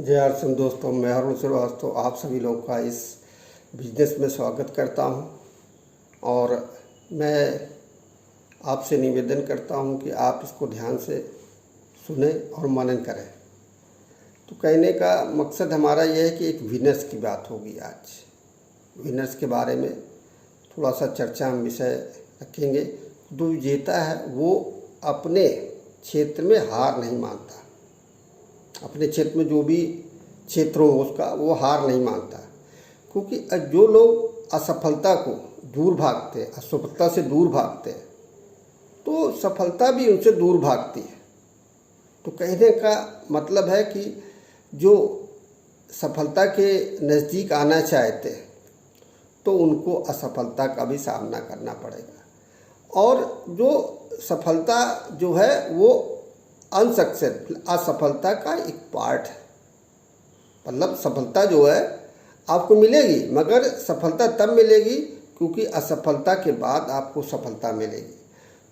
जय अर्चन दोस्तों, मैं अरुण श्रीवास्तव आप सभी लोगों का इस बिजनेस में स्वागत करता हूं और मैं आपसे निवेदन करता हूं कि आप इसको ध्यान से सुने और मनन करें। तो कहने का मकसद हमारा यह है कि एक विनर्स की बात होगी। आज विनर्स के बारे में थोड़ा सा चर्चा हम विषय रखेंगे। जो विजेता है वो अपने क्षेत्र में हार नहीं मानता, अपने क्षेत्र में जो भी क्षेत्र हो उसका वो हार नहीं मानता, क्योंकि जो लोग असफलता को दूर भागते हैं, असफलता से दूर भागते हैं, तो सफलता भी उनसे दूर भागती है। तो कहने का मतलब है कि जो सफलता के नज़दीक आना चाहते हैं तो उनको असफलता का भी सामना करना पड़ेगा। और जो सफलता जो है वो अनसक्सेसफुल असफलता का एक पार्ट है। मतलब सफलता जो है आपको मिलेगी, मगर सफलता तब मिलेगी क्योंकि असफलता के बाद आपको सफलता मिलेगी।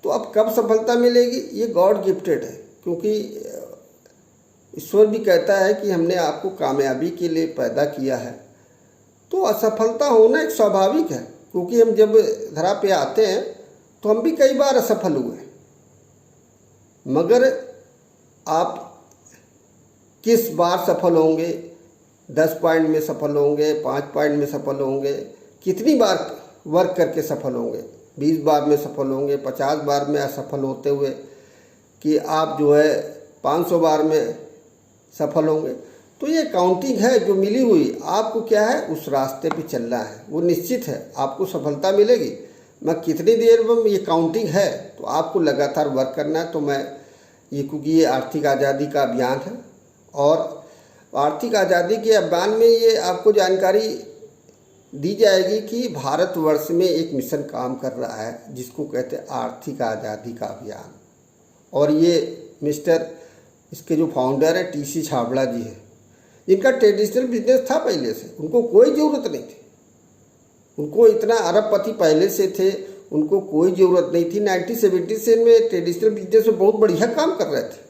तो अब कब सफलता मिलेगी, ये गॉड गिफ्टेड है, क्योंकि ईश्वर भी कहता है कि हमने आपको कामयाबी के लिए पैदा किया है। तो असफलता होना एक स्वाभाविक है, क्योंकि हम जब धरा पे आते हैं तो हम भी कई बार असफल हुए, मगर आप किस बार सफल होंगे, 10 पॉइंट में सफल होंगे, 5 पॉइंट में सफल होंगे, कितनी बार वर्क करके सफल होंगे, 20 बार में सफल होंगे, 50 बार में असफल होते हुए कि आप जो है 500 बार में सफल होंगे। तो ये काउंटिंग है जो मिली हुई, आपको क्या है उस रास्ते पे चलना है, वो निश्चित है आपको सफलता मिलेगी। मैं कितनी देर में ये काउंटिंग है तो आपको लगातार वर्क करना है। तो मैं ये क्योंकि ये आर्थिक आज़ादी का अभियान है और आर्थिक आज़ादी के अभियान में ये आपको जानकारी दी जाएगी कि भारतवर्ष में एक मिशन काम कर रहा है जिसको कहते हैं आर्थिक आज़ादी का अभियान। और ये इसके जो फाउंडर है टीसी छाबड़ा जी है, जिनका ट्रेडिशनल बिजनेस था पहले से, उनको कोई ज़रूरत नहीं थी, उनको इतना अरबपति पहले से थे, उनको कोई ज़रूरत नहीं थी। 1977 में ट्रेडिशनल बिजनेस में बहुत बढ़िया काम कर रहे थे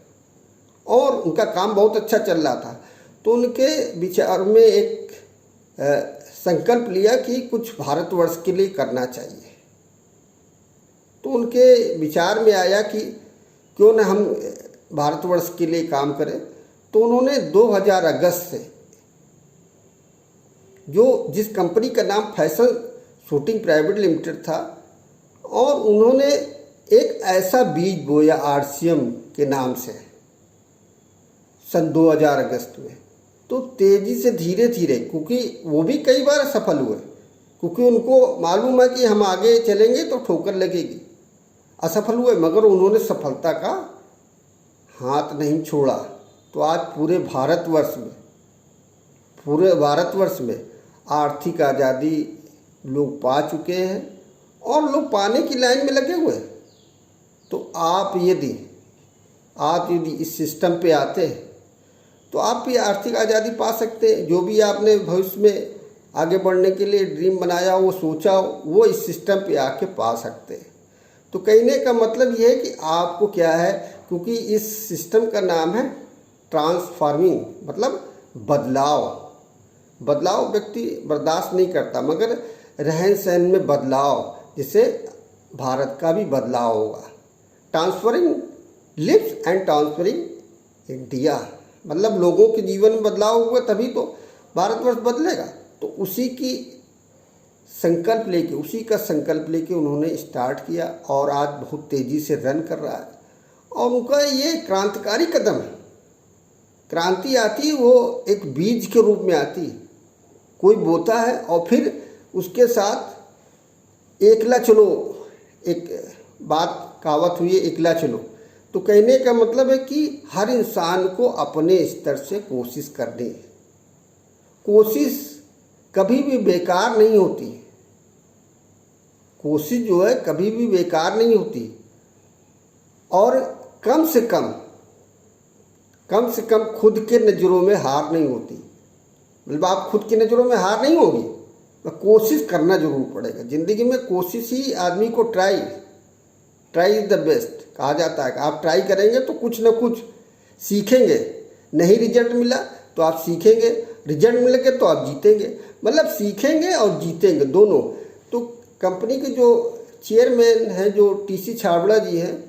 और उनका काम बहुत अच्छा चल रहा था। तो उनके विचार में एक संकल्प लिया कि कुछ भारतवर्ष के लिए करना चाहिए। तो उनके विचार में आया कि क्यों ना हम भारतवर्ष के लिए काम करें। तो उन्होंने 2000 अगस्त से जिस कंपनी का नाम फैशन शूटिंग प्राइवेट लिमिटेड था, और उन्होंने एक ऐसा बीज बोया आरसीएम के नाम से सन 2000 अगस्त में। तो तेज़ी से धीरे धीरे, क्योंकि वो भी कई बार सफल हुए, क्योंकि उनको मालूम है कि हम आगे चलेंगे तो ठोकर लगेगी, असफल हुए, मगर उन्होंने सफलता का हाथ नहीं छोड़ा। तो आज पूरे भारतवर्ष में आर्थिक आज़ादी लोग पा चुके हैं और लोग पाने की लाइन में लगे हुए हैं। तो आप यदि इस सिस्टम पे आते हैं तो आप भी आर्थिक आज़ादी पा सकते हैं। जो भी आपने भविष्य में आगे बढ़ने के लिए ड्रीम बनाया हो, वो सोचा हो, वो इस सिस्टम पे आके पा सकते हैं। तो कहने का मतलब ये है कि आपको क्या है, क्योंकि इस सिस्टम का नाम है ट्रांसफॉर्मिंग, मतलब बदलाव व्यक्ति बर्दाश्त नहीं करता, मगर रहन सहन में बदलाव, जिससे भारत का भी बदलाव होगा। Transferring lives and transferring India, मतलब लोगों के जीवन में बदलाव होगा तभी तो भारतवर्ष बदलेगा। तो उसी का संकल्प लेके उन्होंने स्टार्ट किया और आज बहुत तेज़ी से रन कर रहा है। और उनका ये क्रांतिकारी कदम है। क्रांति आती है वो एक बीज के रूप में आती है, कोई बोता है और फिर उसके साथ एकला चलो, एक बात कहावत हुई है एकला चलो। तो कहने का मतलब है कि हर इंसान को अपने स्तर से कोशिश करनी है। कोशिश कभी भी बेकार नहीं होती, कोशिश जो है कभी भी बेकार नहीं होती। और कम से कम खुद के नज़रों में हार नहीं होती। मतलब आप खुद की नज़रों में हार नहीं होगी, कोशिश करना जरूर पड़ेगा। ज़िंदगी में कोशिश ही आदमी को ट्राई इज़ द बेस्ट कहा जाता है। आप ट्राई करेंगे तो कुछ ना कुछ सीखेंगे। नहीं रिजल्ट मिला तो आप सीखेंगे, रिजल्ट मिलेंगे तो आप जीतेंगे। मतलब सीखेंगे और जीतेंगे दोनों। तो कंपनी के जो चेयरमैन हैं, जो टीसी छाबड़ा जी हैं,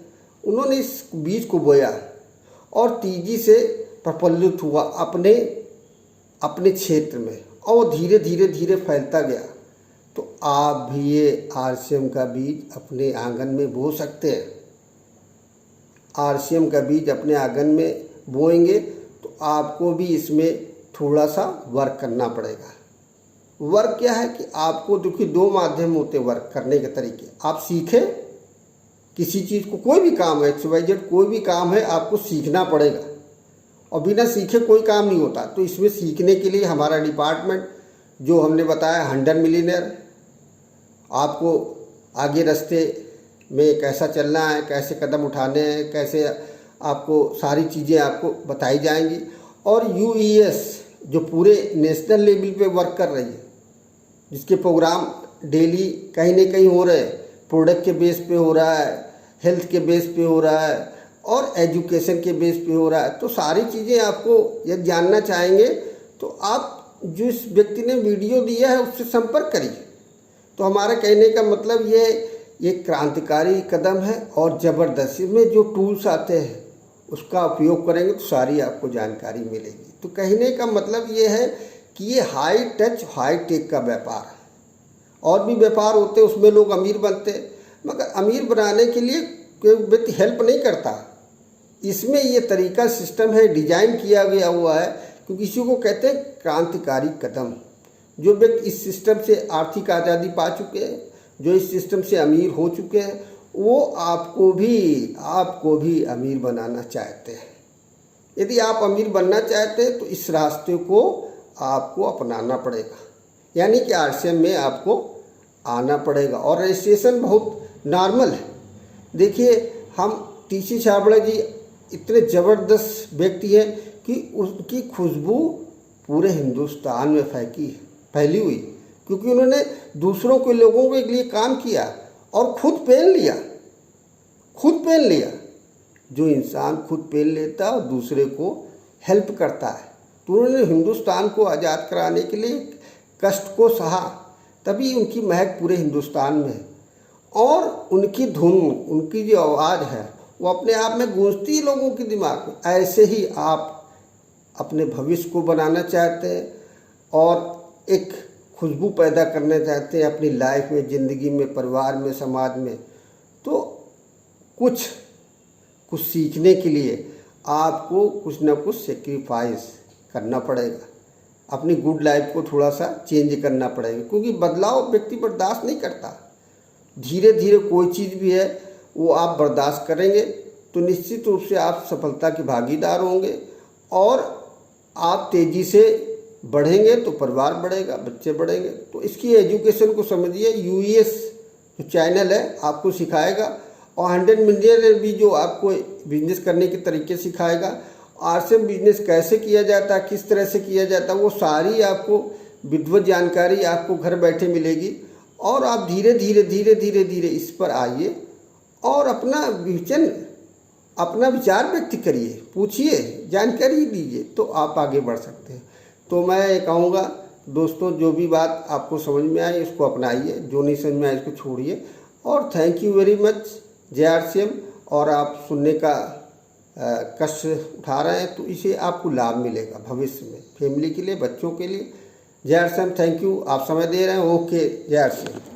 उन्होंने इस बीज को बोया और तेजी से प्रफुल्लित हुआ अपने क्षेत्र में, और धीरे धीरे धीरे फैलता गया। तो आप भी ये आरसीएम का बीज अपने आंगन में बो सकते हैं। आरसीएम का बीज अपने आंगन में बोएंगे तो आपको भी इसमें थोड़ा सा वर्क करना पड़ेगा। वर्क क्या है कि आपको, देखिए दो माध्यम होते वर्क करने के तरीके। आप सीखें किसी चीज़ को, कोई भी काम है, XYZ कोई भी काम है, आपको सीखना पड़ेगा और बिना सीखे कोई काम नहीं होता। तो इसमें सीखने के लिए हमारा डिपार्टमेंट जो हमने बताया 100 मिलियनेयर, आपको आगे रास्ते में कैसा चलना है, कैसे कदम उठाने हैं, कैसे आपको सारी चीज़ें आपको बताई जाएंगी। और UES जो पूरे नेशनल लेवल पे वर्क कर रही है, जिसके प्रोग्राम डेली कहीं ना कहीं हो रहे हैं, प्रोडक्ट के बेस पे हो रहा है, हेल्थ के बेस पे हो रहा है और एजुकेशन के बेस पे हो रहा है। तो सारी चीज़ें आपको यदि जानना चाहेंगे तो आप जिस व्यक्ति ने वीडियो दिया है उससे संपर्क करिए। तो हमारा कहने का मतलब ये क्रांतिकारी कदम है और ज़बरदस्त। इसमें जो टूल्स आते हैं उसका उपयोग करेंगे तो सारी आपको जानकारी मिलेगी। तो कहने का मतलब ये है कि ये हाई टच हाई टेक का व्यापार है। और भी व्यापार होते हैं, उसमें लोग अमीर बनते हैं, मगर अमीर बनाने के लिए कोई व्यक्ति हेल्प नहीं करता। इसमें ये तरीका सिस्टम है, डिजाइन किया गया हुआ है, क्योंकि इसी को कहते हैं क्रांतिकारी कदम। जो व्यक्ति इस सिस्टम से आर्थिक आज़ादी पा चुके हैं, जो इस सिस्टम से अमीर हो चुके हैं, वो आपको भी अमीर बनाना चाहते हैं। यदि आप अमीर बनना चाहते हैं तो इस रास्ते को आपको अपनाना पड़ेगा, यानी कि आरसीएम में आपको आना पड़ेगा। और रजिस्ट्रेशन बहुत नॉर्मल है। देखिए, हम टीसी छाबड़ा जी इतने ज़बरदस्त व्यक्ति हैं कि उनकी खुशबू पूरे हिंदुस्तान में फैली हुई, क्योंकि उन्होंने दूसरों के लोगों के लिए काम किया और खुद पहन लिया। जो इंसान खुद पहन लेता है और दूसरे को हेल्प करता है, तो उन्होंने हिंदुस्तान को आज़ाद कराने के लिए कष्ट को सहा, तभी उनकी महक पूरे हिंदुस्तान में है। और उनकी धुन, उनकी जो आवाज़ है वो अपने आप में गूंजती है लोगों के दिमाग में। ऐसे ही आप अपने भविष्य को बनाना चाहते हैं और एक खुशबू पैदा करना चाहते हैं अपनी लाइफ में, ज़िंदगी में, परिवार में, समाज में, तो कुछ सीखने के लिए आपको कुछ ना कुछ सेक्रीफाइस करना पड़ेगा। अपनी गुड लाइफ को थोड़ा सा चेंज करना पड़ेगा, क्योंकि बदलाव व्यक्ति बर्दाश्त नहीं करता। धीरे धीरे कोई चीज़ भी है वो आप बर्दाश्त करेंगे तो निश्चित रूप से आप सफलता के भागीदार होंगे और आप तेज़ी से बढ़ेंगे तो परिवार बढ़ेगा, बच्चे बढ़ेंगे। तो इसकी एजुकेशन को समझिए। UES जो चैनल है आपको सिखाएगा और 100 मिलियन भी जो आपको बिजनेस करने के तरीके सिखाएगा। आरसीएम बिजनेस कैसे किया जाता है, किस तरह से किया जाता है, वो सारी आपको विधिवत जानकारी आपको घर बैठे मिलेगी। और आप धीरे धीरे इस पर आइए और अपना विचार व्यक्त करिए, पूछिए, जानकारी दीजिए, तो आप आगे बढ़ सकते हैं। तो मैं कहूँगा दोस्तों, जो भी बात आपको समझ में आए इसको अपनाइए, जो नहीं समझ में आए इसको छोड़िए। और थैंक यू वेरी मच जय आरसीएम। और आप सुनने का कष्ट उठा रहे हैं तो इसे आपको लाभ मिलेगा भविष्य में, फैमिली के लिए, बच्चों के लिए। जय आरसीएम, थैंक यू, आप समय दे रहे हैं। ओके, जय आरसीएम।